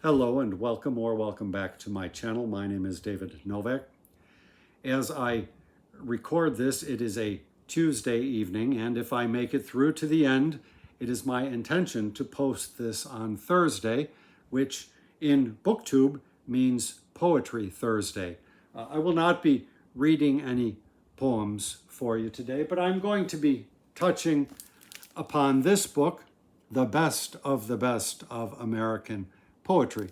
Hello and welcome or welcome back to my channel. My name is David Novak. As I record this, it is a Tuesday evening, and if I make it through to the end, it is my intention to post this on Thursday, which in BookTube means Poetry Thursday. I will not be reading any poems for you today, but I'm going to be touching upon this book, The Best of American Poetry.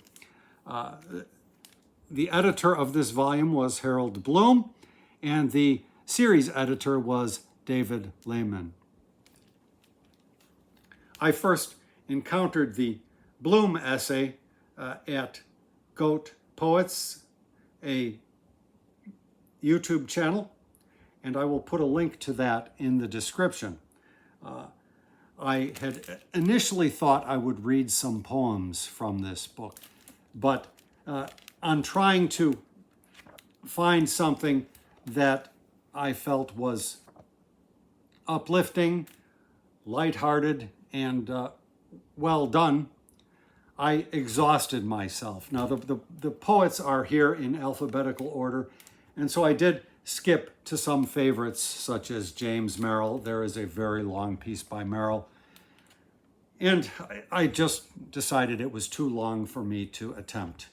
The editor of this volume was Harold Bloom, and the series editor was David Lehman. I first encountered the Bloom essay at Goat Poets, a YouTube channel, and I will put a link to that in the description. I had initially thought I would read some poems from this book, but on trying to find something that I felt was uplifting, lighthearted, and well done, I exhausted myself. Now, the poets are here in alphabetical order, and so I did skip to some favorites, such as James Merrill. There is a very long piece by Merrill. And I just decided it was too long for me to attempt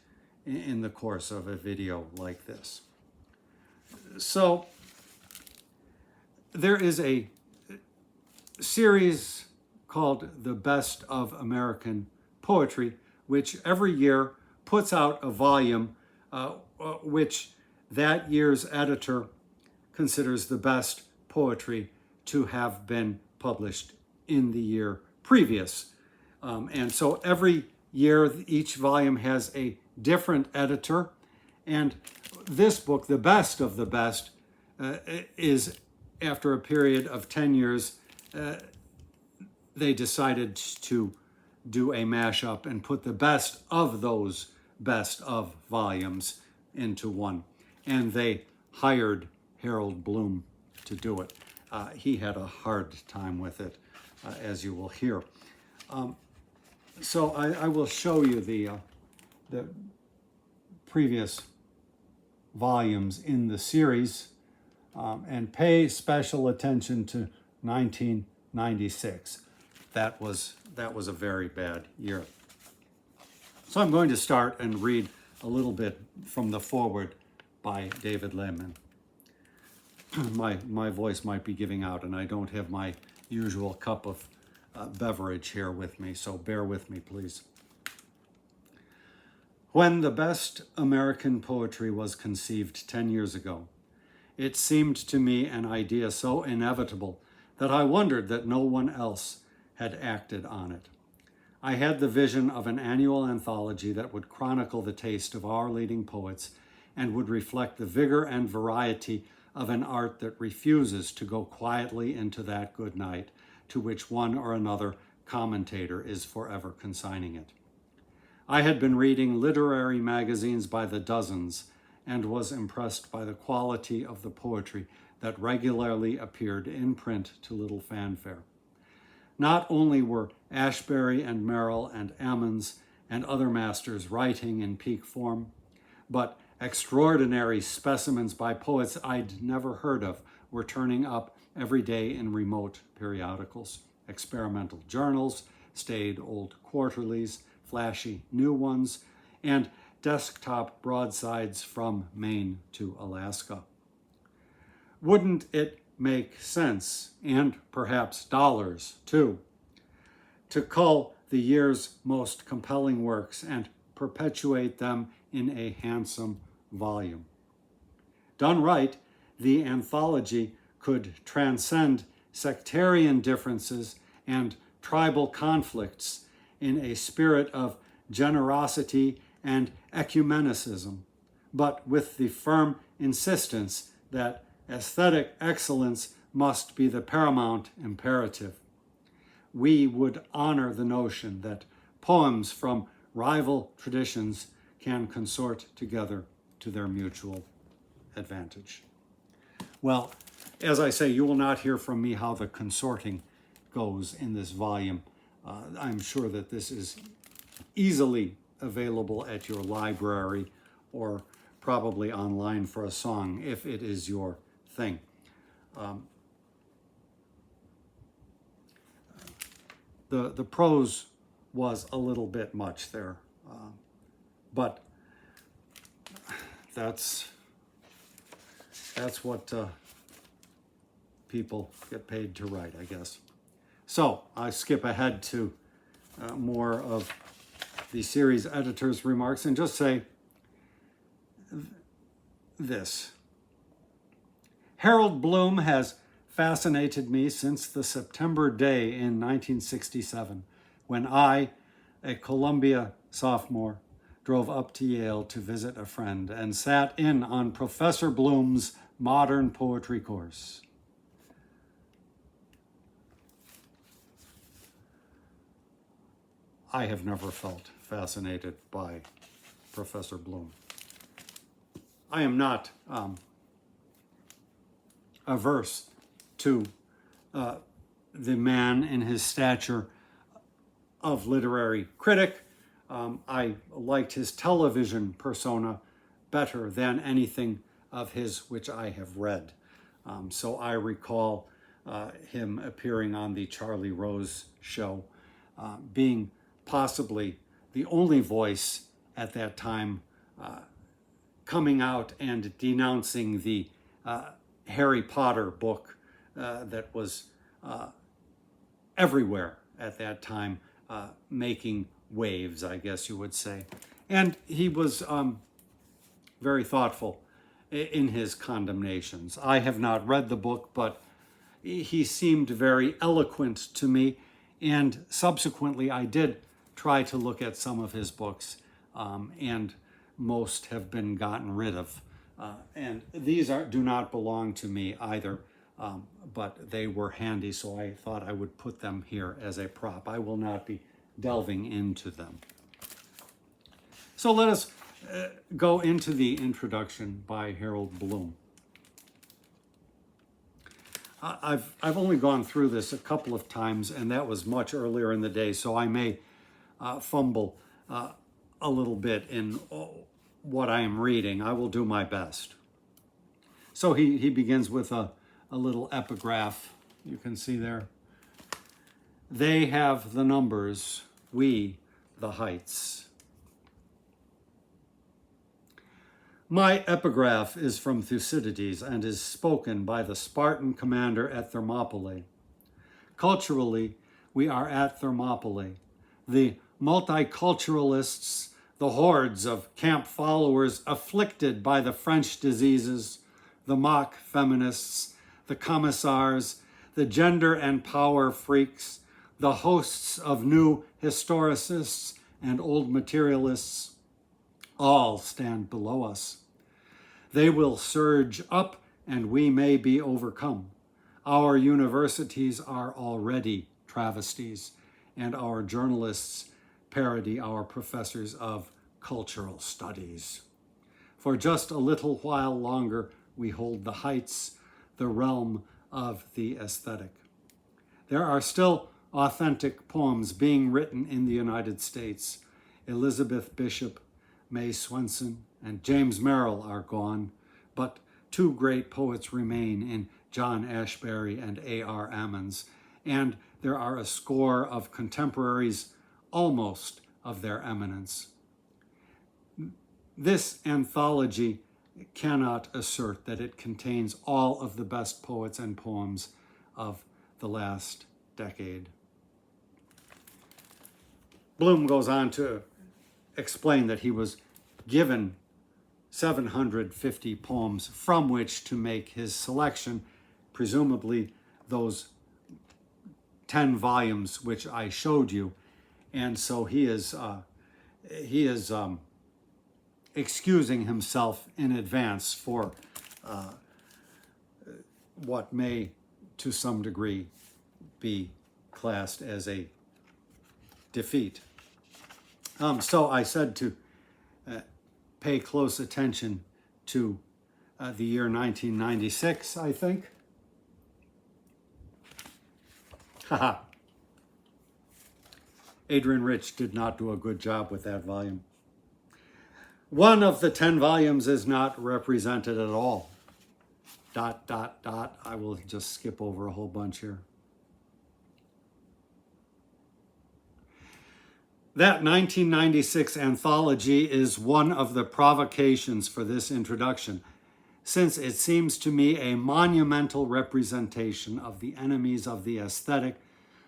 in the course of a video like this. So there is a series called The Best of American Poetry, which every year puts out a volume which that year's editor considers the best poetry to have been published in the year previous. And so every year, each volume has a different editor. And this book, The Best of the Best, is after a period of 10 years, they decided to do a mashup and put the best of those best of volumes into one. And they hired Harold Bloom to do it. He had a hard time with it, as you will hear. So I will show you the previous volumes in the series and pay special attention to 1996. That was a very bad year. So I'm going to start and read a little bit from the foreword by David Lehman. My voice might be giving out, and I don't have my usual cup of beverage here with me, so bear with me, please. When the best American poetry was conceived 10 years ago, it seemed to me an idea so inevitable that I wondered that no one else had acted on it. I had the vision of an annual anthology that would chronicle the taste of our leading poets and would reflect the vigor and variety of an art that refuses to go quietly into that good night to which one or another commentator is forever consigning it. I had been reading literary magazines by the dozens and was impressed by the quality of the poetry that regularly appeared in print to little fanfare. Not only were Ashbery and Merrill and Ammons and other masters writing in peak form, but extraordinary specimens by poets I'd never heard of were turning up every day in remote periodicals, experimental journals, staid old quarterlies, flashy new ones, and desktop broadsides from Maine to Alaska. Wouldn't it make sense, and perhaps dollars too, to cull the year's most compelling works and perpetuate them in a handsome volume? Done right, the anthology could transcend sectarian differences and tribal conflicts in a spirit of generosity and ecumenicism, but with the firm insistence that aesthetic excellence must be the paramount imperative. We would honor the notion that poems from rival traditions can consort together to their mutual advantage. Well, as I say, you will not hear from me how the consorting goes in this volume. I'm sure that this is easily available at your library or probably online for a song if it is your thing. The prose was a little bit much there, but that's what people get paid to write, I guess. So I skip ahead to more of the series editor's remarks and just say this. Harold Bloom has fascinated me since the September day in 1967, when I, a Columbia sophomore, drove up to Yale to visit a friend and sat in on Professor Bloom's modern poetry course. I have never felt fascinated by Professor Bloom. I am not averse to the man in his stature of literary critic. I liked his television persona better than anything of his which I have read. So I recall him appearing on the Charlie Rose show, being possibly the only voice at that time coming out and denouncing the Harry Potter book that was everywhere at that time, making waves, I guess you would say. And he was very thoughtful in his condemnations. I have not read the book, but he seemed very eloquent to me, and subsequently I did try to look at some of his books, and most have been gotten rid of. And these do not belong to me either, but they were handy, so I thought I would put them here as a prop. I will not be delving into them. So let us go into the introduction by Harold Bloom. I've only gone through this a couple of times, and that was much earlier in the day, so I may fumble a little bit in what I am reading. I will do my best. So he begins with a little epigraph, you can see there. They have the numbers, we the heights. My epigraph is from Thucydides and is spoken by the Spartan commander at Thermopylae. Culturally, we are at Thermopylae. The multiculturalists, the hordes of camp followers afflicted by the French diseases, the mock feminists, the commissars, the gender and power freaks, the hosts of new historicists and old materialists, all stand below us. They will surge up and we may be overcome. Our universities are already travesties, and our journalists parody our professors of cultural studies. For just a little while longer, we hold the heights, the realm of the aesthetic. There are still authentic poems being written in the United States. Elizabeth Bishop, May Swenson, and James Merrill are gone, but two great poets remain in John Ashbery and A.R. Ammons, and there are a score of contemporaries almost of their eminence. This anthology cannot assert that it contains all of the best poets and poems of the last decade. Bloom goes on to explain that he was given 750 poems from which to make his selection, presumably those 10 volumes which I showed you. And so he is excusing himself in advance for what may, to some degree, be classed as a defeat. So I said to pay close attention to the year 1996, I think. Haha. Adrian Rich did not do a good job with that volume. One of the 10 volumes is not represented at all. ... I will just skip over a whole bunch here. That 1996 anthology is one of the provocations for this introduction, since it seems to me a monumental representation of the enemies of the aesthetic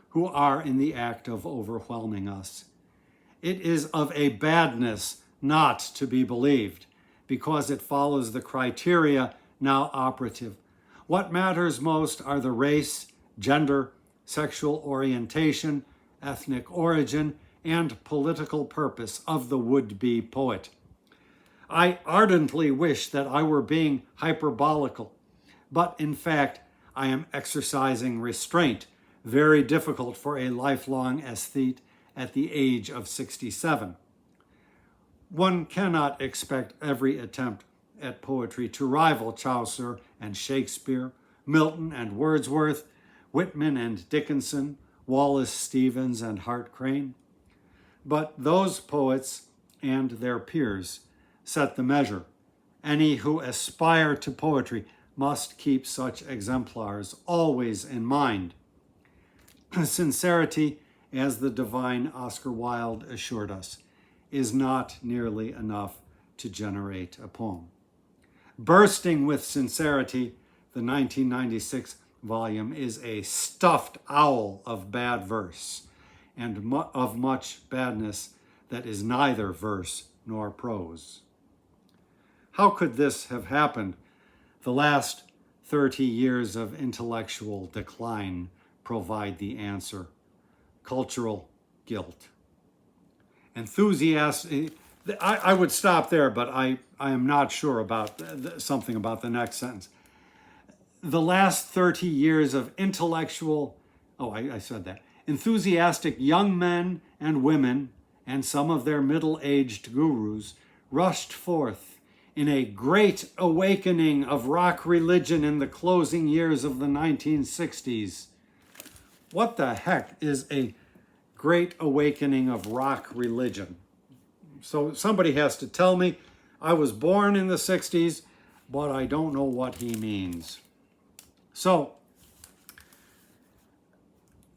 who are in the act of overwhelming us. It is of a badness not to be believed, because it follows the criteria now operative. What matters most are the race, gender, sexual orientation, ethnic origin, and political purpose of the would-be poet. I ardently wish that I were being hyperbolical, but in fact, I am exercising restraint, very difficult for a lifelong aesthete at the age of 67. One cannot expect every attempt at poetry to rival Chaucer and Shakespeare, Milton and Wordsworth, Whitman and Dickinson, Wallace Stevens and Hart Crane. But those poets and their peers set the measure. Any who aspire to poetry must keep such exemplars always in mind. Sincerity, as the divine Oscar Wilde assured us, is not nearly enough to generate a poem. Bursting with sincerity, the 1996 volume is a stuffed owl of bad verse, and of much badness that is neither verse nor prose. How could this have happened? The last 30 years of intellectual decline provide the answer. Cultural guilt. Enthusiastic. I would stop there, but I am not sure about something about the next sentence. The last 30 years of intellectual, I said that. Enthusiastic young men and women, and some of their middle-aged gurus, rushed forth in a great awakening of rock religion in the closing years of the 1960s. What the heck is a great awakening of rock religion? So somebody has to tell me. I was born in the 60s, but I don't know what he means. So,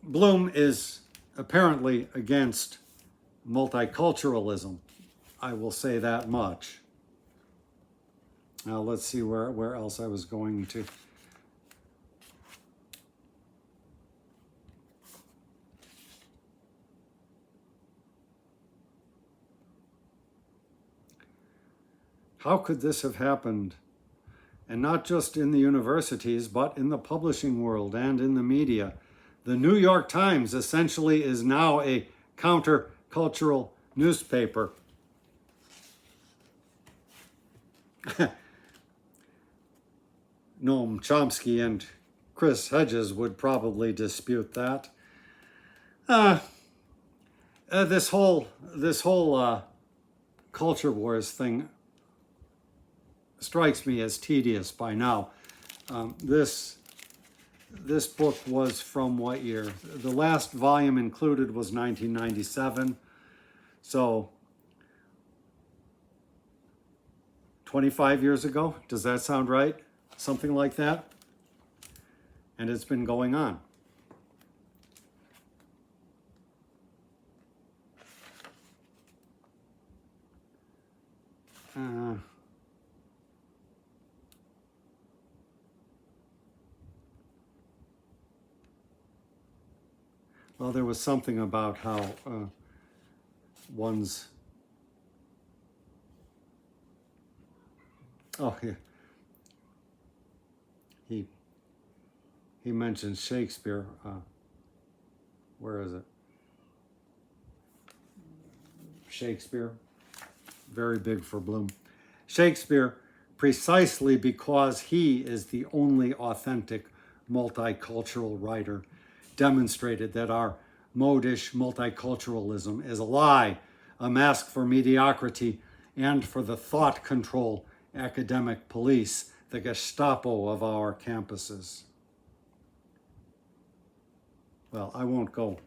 Bloom is apparently against multiculturalism. I will say that much. Now let's see where else I was going to. How could this have happened? And not just in the universities, but in the publishing world and in the media. The New York Times essentially is now a countercultural newspaper. Noam Chomsky and Chris Hedges would probably dispute that. This whole culture wars thing strikes me as tedious by now. This book was from what year? The last volume included was 1997. So 25 years ago, does that sound right? Something like that? And it's been going on. Well, there was something about how one's... Oh, yeah. He mentioned Shakespeare. Where is it? Shakespeare. Very big for Bloom. Shakespeare, precisely because he is the only authentic multicultural writer, demonstrated that our modish multiculturalism is a lie, a mask for mediocrity, and for the thought control academic police, the Gestapo of our campuses. Well, I won't go.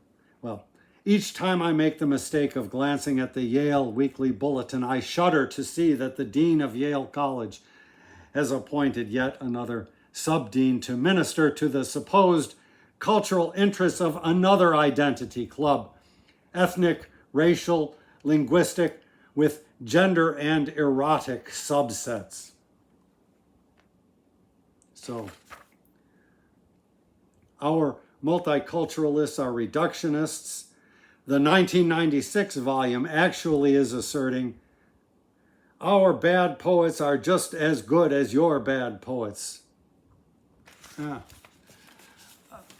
Well, Each time I make the mistake of glancing at the Yale Weekly Bulletin, I shudder to see that the dean of Yale College has appointed yet another sub-dean to minister to the supposed cultural interests of another identity club, ethnic, racial, linguistic, with gender and erotic subsets. So, our multiculturalists are reductionists. The 1996 volume actually is asserting our bad poets are just as good as your bad poets.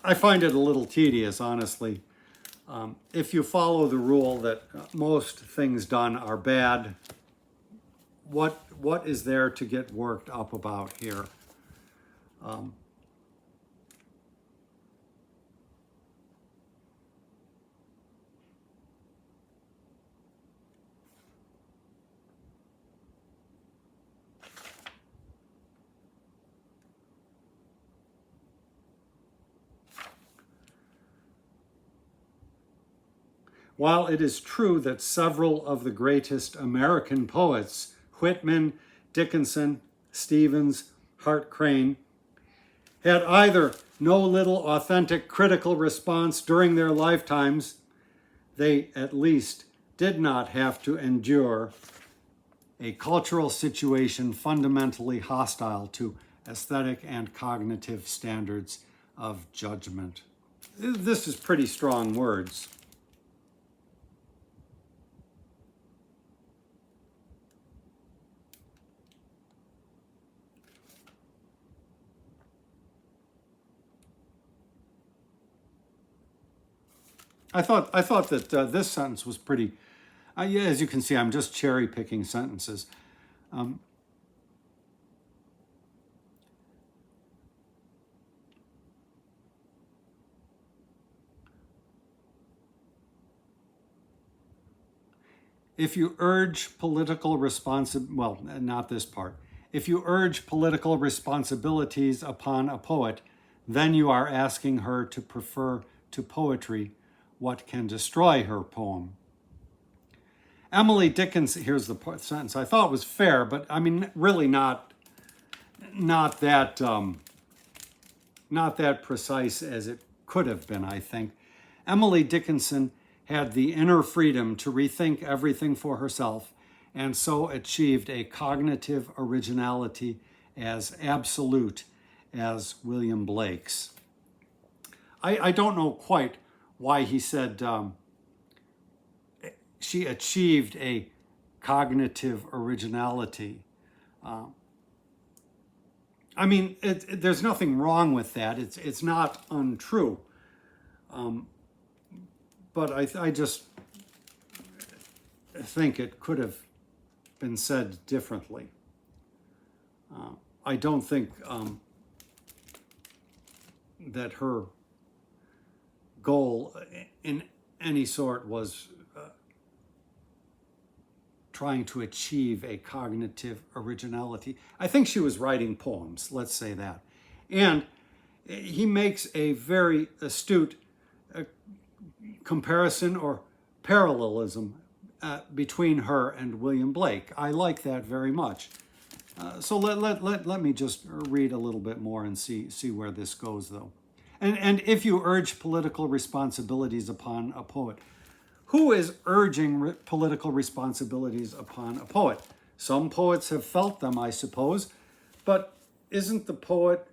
I find it a little tedious, honestly. If you follow the rule that most things done are bad, what is there to get worked up about here? While it is true that several of the greatest American poets, Whitman, Dickinson, Stevens, Hart Crane, had either no little authentic critical response during their lifetimes, they at least did not have to endure a cultural situation fundamentally hostile to aesthetic and cognitive standards of judgment. This is pretty strong words. I thought that this sentence was pretty. Yeah, as you can see, I'm just cherry picking sentences. If you urge political well, not this part. If you urge political responsibilities upon a poet, then you are asking her to prefer to poetry what can destroy her poem. Emily Dickinson, here's the sentence I thought was fair, but I mean, really not that precise as it could have been, I think. Emily Dickinson had the inner freedom to rethink everything for herself, and so achieved a cognitive originality as absolute as William Blake's. I don't know quite why he said she achieved a cognitive originality. I mean, there's nothing wrong with that. It's not untrue. But I just think it could have been said differently. I don't think that her goal in any sort was trying to achieve a cognitive originality. I think she was writing poems, let's say that. And he makes a very astute comparison or parallelism between her and William Blake. I like that very much. So let me just read a little bit more and see where this goes, though. And if you urge political responsibilities upon a poet, who is urging political responsibilities upon a poet? Some poets have felt them, I suppose, but isn't the poet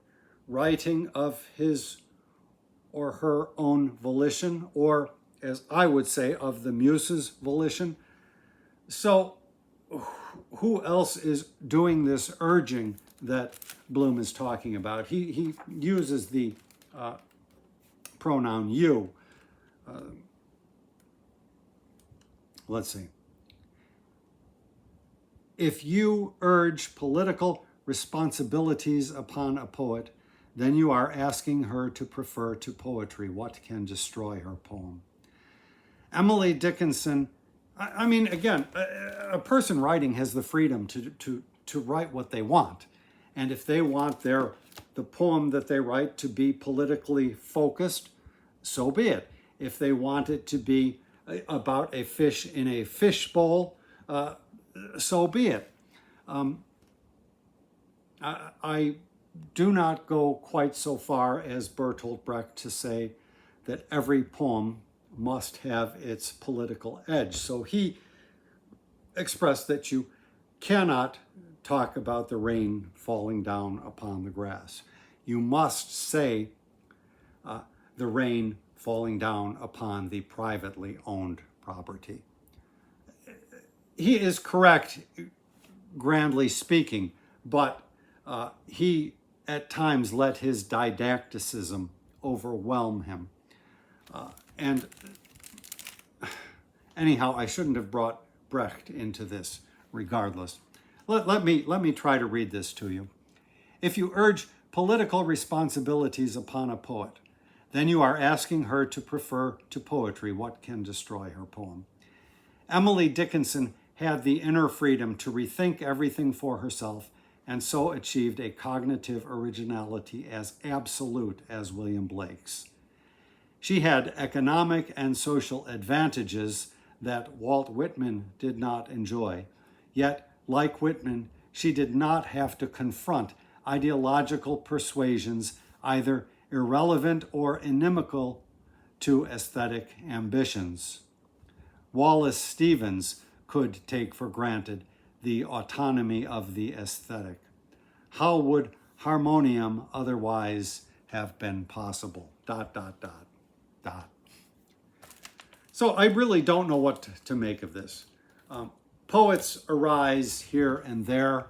writing of his or her own volition, or as I would say, of the muse's volition? So who else is doing this urging that Bloom is talking about? He uses the pronoun you. Let's see. If you urge political responsibilities upon a poet, then you are asking her to prefer to poetry what can destroy her poem. Emily Dickinson, I mean, again, a person writing has the freedom to write what they want. And if they want the poem that they write to be politically focused, so be it. If they want it to be about a fish in a fishbowl, so be it. I do not go quite so far as Bertolt Brecht to say that every poem must have its political edge. So he expressed that you cannot talk about the rain falling down upon the grass. You must say the rain falling down upon the privately owned property. He is correct, grandly speaking, but he at times let his didacticism overwhelm him. And anyhow, I shouldn't have brought Brecht into this regardless. Let me try to read this to you. If you urge political responsibilities upon a poet, then you are asking her to prefer to poetry what can destroy her poem. Emily Dickinson had the inner freedom to rethink everything for herself and so achieved a cognitive originality as absolute as William Blake's. She had economic and social advantages that Walt Whitman did not enjoy, yet, like Whitman, she did not have to confront ideological persuasions either irrelevant or inimical to aesthetic ambitions. Wallace Stevens could take for granted the autonomy of the aesthetic. How would harmonium otherwise have been possible? ... So I really don't know what to make of this. Poets arise here and there,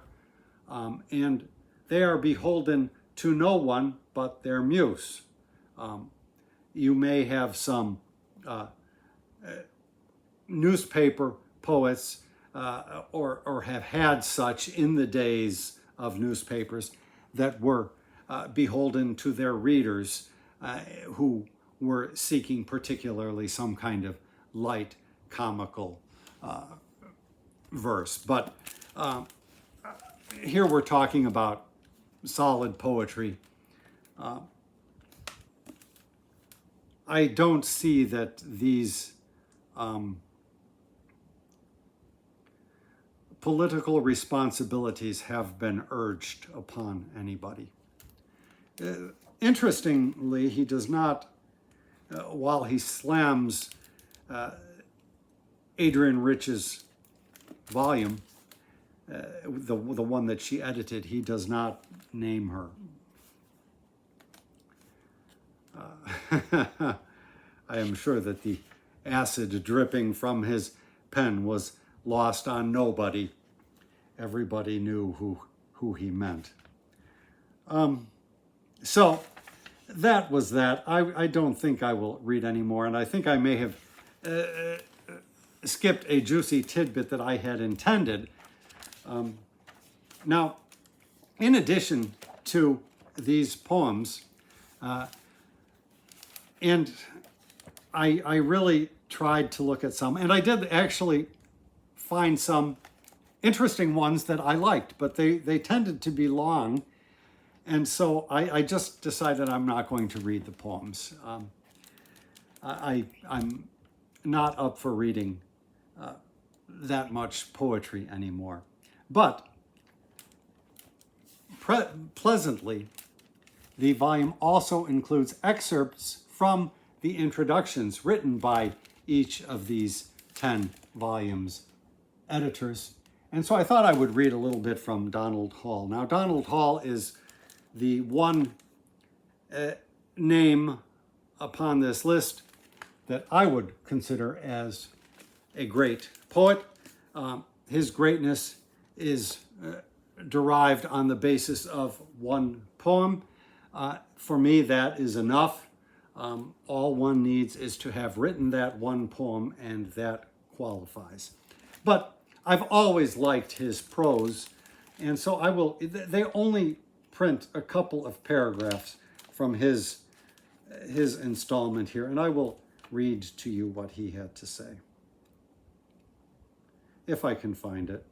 and they are beholden to no one but their muse. You may have some newspaper poets or have had such in the days of newspapers that were beholden to their readers who were seeking particularly some kind of light comical verse. But here we're talking about solid poetry. I don't see that these political responsibilities have been urged upon anybody. Interestingly, he does not, while he slams Adrienne Rich's volume, the one that she edited, he does not name her. I am sure that the acid dripping from his pen was lost on nobody. Everybody knew who he meant. So that was that. I don't think I will read anymore, and I think I may have skipped a juicy tidbit that I had intended. Now, in addition to these poems, and I really tried to look at some, and I did actually find some interesting ones that I liked, but they tended to be long, and so I just decided I'm not going to read the poems. I'm not up for reading that much poetry anymore. But pleasantly, the volume also includes excerpts from the introductions written by each of these 10 volumes editors. And so I thought I would read a little bit from Donald Hall. Now, Donald Hall is the one name upon this list that I would consider as a great poet. His greatness is derived on the basis of one poem. For me, that is enough. All one needs is to have written that one poem, and that qualifies. But I've always liked his prose, and so they only print a couple of paragraphs from his installment here, and I will read to you what he had to say, if I can find it.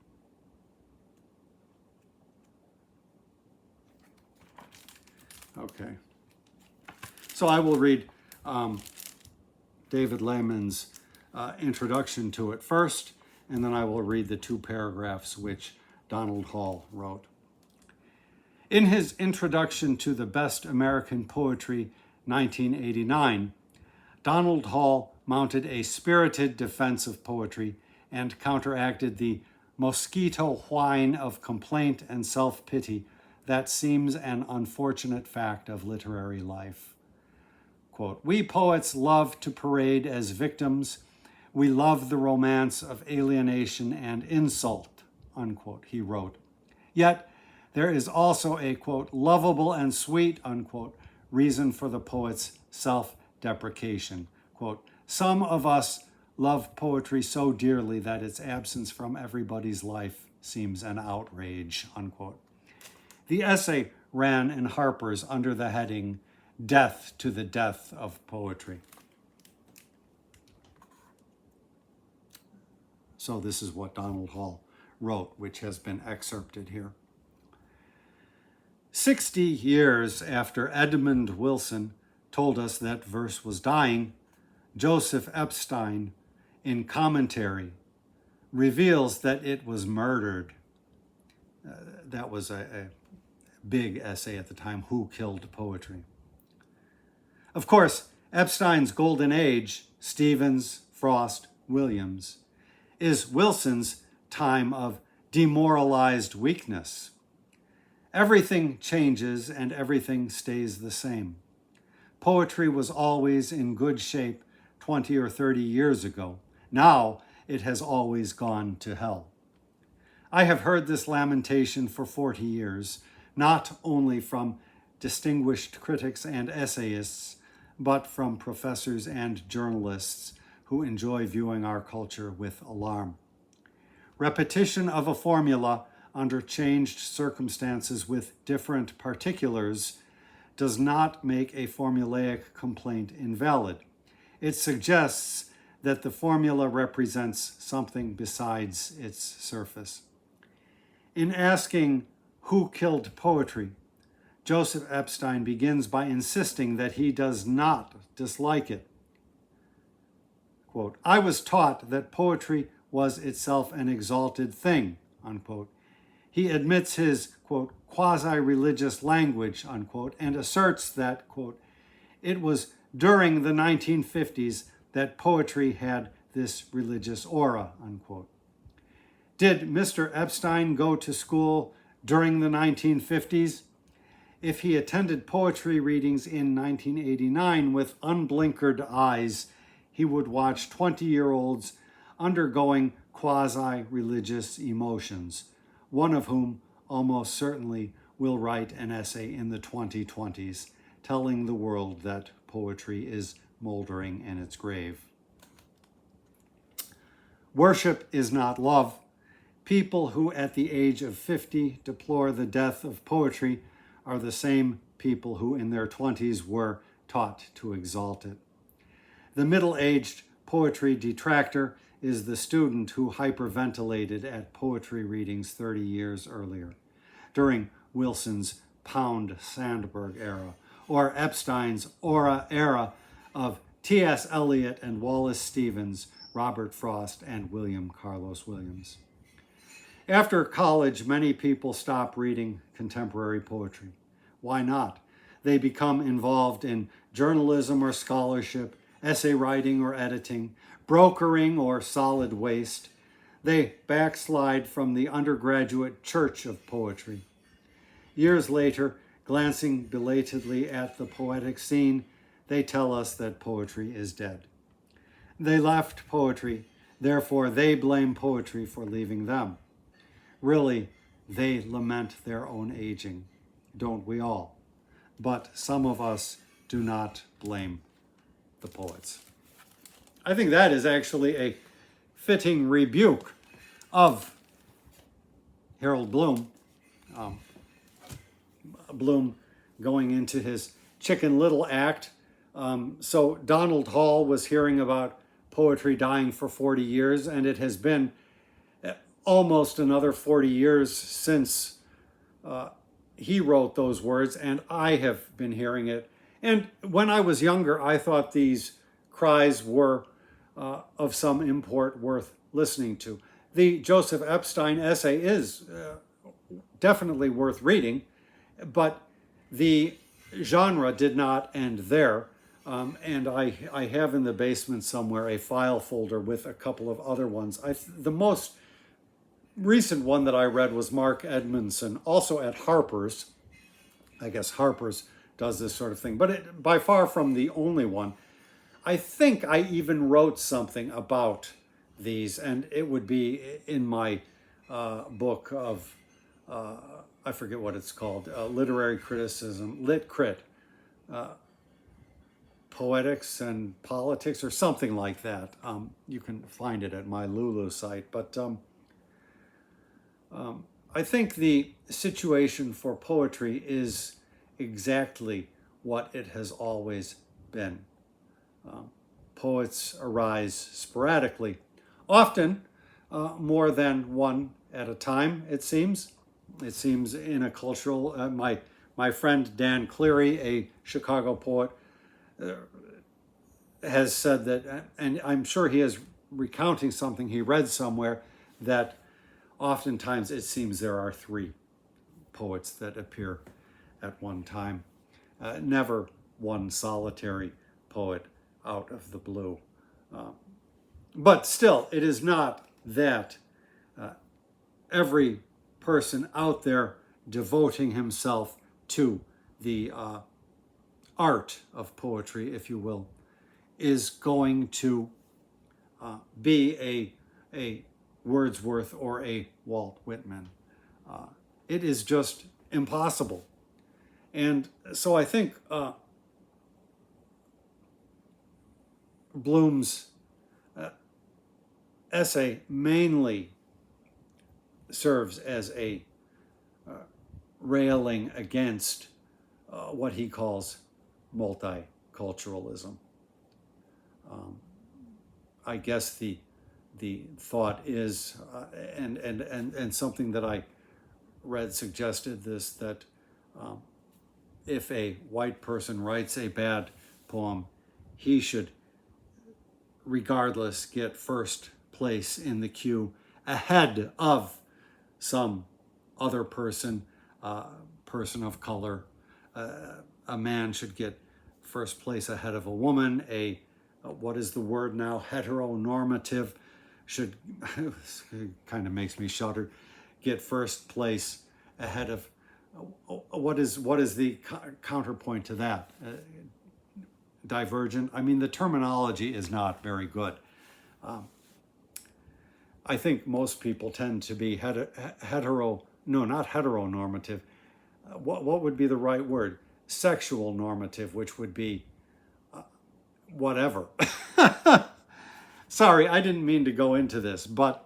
Okay. So I will read David Lehman's introduction to it first, and then I will read the 2 paragraphs which Donald Hall wrote. In his introduction to the Best American Poetry 1989, Donald Hall mounted a spirited defense of poetry and counteracted the mosquito whine of complaint and self-pity that seems an unfortunate fact of literary life. Quote, "We poets love to parade as victims. We love the romance of alienation and insult," unquote, he wrote. Yet there is also a, quote, "lovable and sweet," unquote, reason for the poet's self-deprecation. Quote, "Some of us love poetry so dearly that its absence from everybody's life seems an outrage," unquote. The essay ran in Harper's under the heading, "Death to the Death of Poetry." So this is what Donald Hall wrote, which has been excerpted here. 60 years after Edmund Wilson told us that verse was dying, Joseph Epstein, in commentary, reveals that it was murdered. That was a big essay at the time, Who Killed Poetry? Of course, Epstein's golden age, Stevens, Frost, Williams, is Wilson's time of demoralized weakness. Everything changes and everything stays the same. Poetry was always in good shape 20 or 30 years ago. Now it has always gone to hell. I have heard this lamentation for 40 years, not only from distinguished critics and essayists, but from professors and journalists who enjoy viewing our culture with alarm. Repetition of a formula under changed circumstances with different particulars does not make a formulaic complaint invalid. It suggests that the formula represents something besides its surface. In asking who killed poetry, Joseph Epstein begins by insisting that he does not dislike it. Quote, "I was taught that poetry was itself an exalted thing," unquote. He admits his, quote, "quasi-religious language," unquote, and asserts that, quote, "it was during the 1950s that poetry had this religious aura," unquote. Did Mr. Epstein go to school during the 1950s? If he attended poetry readings in 1989 with unblinkered eyes, he would watch 20-year-olds undergoing quasi-religious emotions, one of whom almost certainly will write an essay in the 2020s telling the world that poetry is moldering in its grave. Worship is not love. People who at the age of 50 deplore the death of poetry are the same people who in their 20s were taught to exalt it. The middle-aged poetry detractor is the student who hyperventilated at poetry readings 30 years earlier, during Wilson's Pound Sandburg era, or Epstein's Aura era of T.S. Eliot and Wallace Stevens, Robert Frost, and William Carlos Williams. After college, many people stop reading contemporary poetry. Why not? They become involved in journalism or scholarship, essay writing or editing, brokering or solid waste. They backslide from the undergraduate church of poetry. Years later, glancing belatedly at the poetic scene, they tell us that poetry is dead. They left poetry, therefore they blame poetry for leaving them. Really, they lament their own aging, don't we all? But some of us do not blame the poets. I think that is actually a fitting rebuke of Harold Bloom. Bloom going into his Chicken Little act. So Donald Hall was hearing about poetry dying for 40 years, and it has been almost another 40 years since he wrote those words, and I have been hearing it. And when I was younger, I thought these cries were of some import worth listening to. The Joseph Epstein essay is definitely worth reading, but the genre did not end there. And I have in the basement somewhere a file folder with a couple of other ones. The most recent one that I read was Mark Edmondson, also at Harper's. I guess Harper's does this sort of thing, but by far from the only one. I think I even wrote something about these, and it would be in my book of, I forget what it's called, literary criticism, Lit Crit, Poetics and Politics, or something like that. You can find it at my Lulu site. But I think the situation for poetry is exactly what it has always been. Poets arise sporadically, often more than one at a time, it seems. It seems in a cultural, my friend Dan Cleary, a Chicago poet, has said that, and I'm sure he is recounting something he read somewhere, that oftentimes it seems there are three poets that appear at one time, never one solitary poet out of the blue. But still, it is not that every person out there devoting himself to the art of poetry, if you will, is going to be a Wordsworth or a Walt Whitman. It is just impossible. And so I think Bloom's essay mainly serves as a railing against what he calls multiculturalism. I guess the thought is, and something that I read suggested this, that if a white person writes a bad poem, he should, regardless, get first place in the queue ahead of some other person, person of color. A man should get first place ahead of a woman. What is the word now? Heteronormative should, kind of makes me shudder, get first place ahead of, what is the counterpoint to that? Divergent? I mean, the terminology is not very good. I think most people tend to be not heteronormative. What would be the right word? Sexual normative, which would be whatever. Sorry, I didn't mean to go into this, but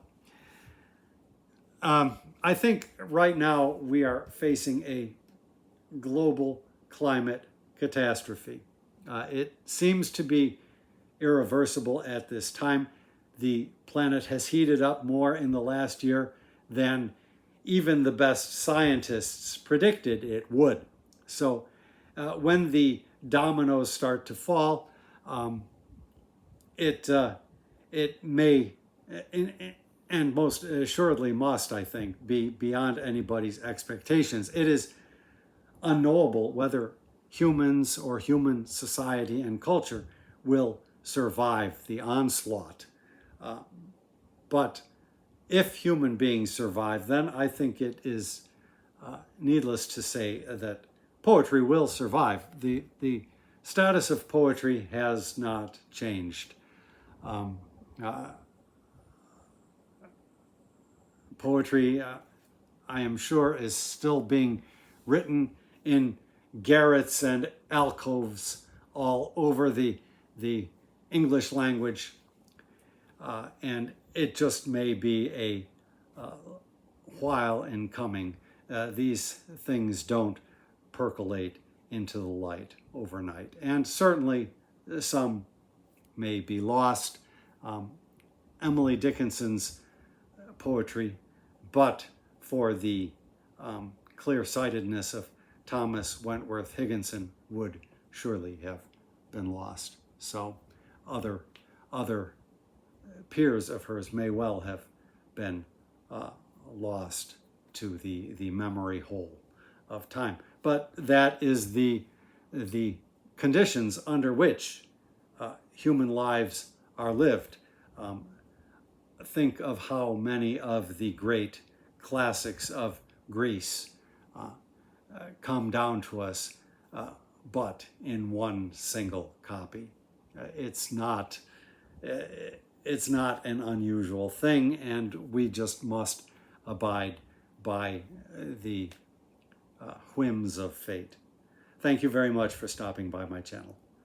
I think right now we are facing a global climate catastrophe. It seems to be irreversible at this time. The planet has heated up more in the last year than even the best scientists predicted it would. So when the dominoes start to fall, it may, and most assuredly must, I think, be beyond anybody's expectations. It is unknowable whether humans or human society and culture will survive the onslaught. But if human beings survive, then I think it is needless to say that poetry will survive. The status of poetry has not changed. Poetry, I am sure, is still being written in garrets and alcoves all over the English language, and it just may be a while in coming. These things don't percolate into the light overnight, and certainly some may be lost. Emily Dickinson's poetry, but for the clear-sightedness of Thomas Wentworth Higginson, would surely have been lost. So other peers of hers may well have been lost to the memory hole of time. But that is the conditions under which human lives are lived. Think of how many of the great classics of Greece come down to us, but in one single copy. It's not an unusual thing, and we just must abide by the whims of fate. Thank you very much for stopping by my channel.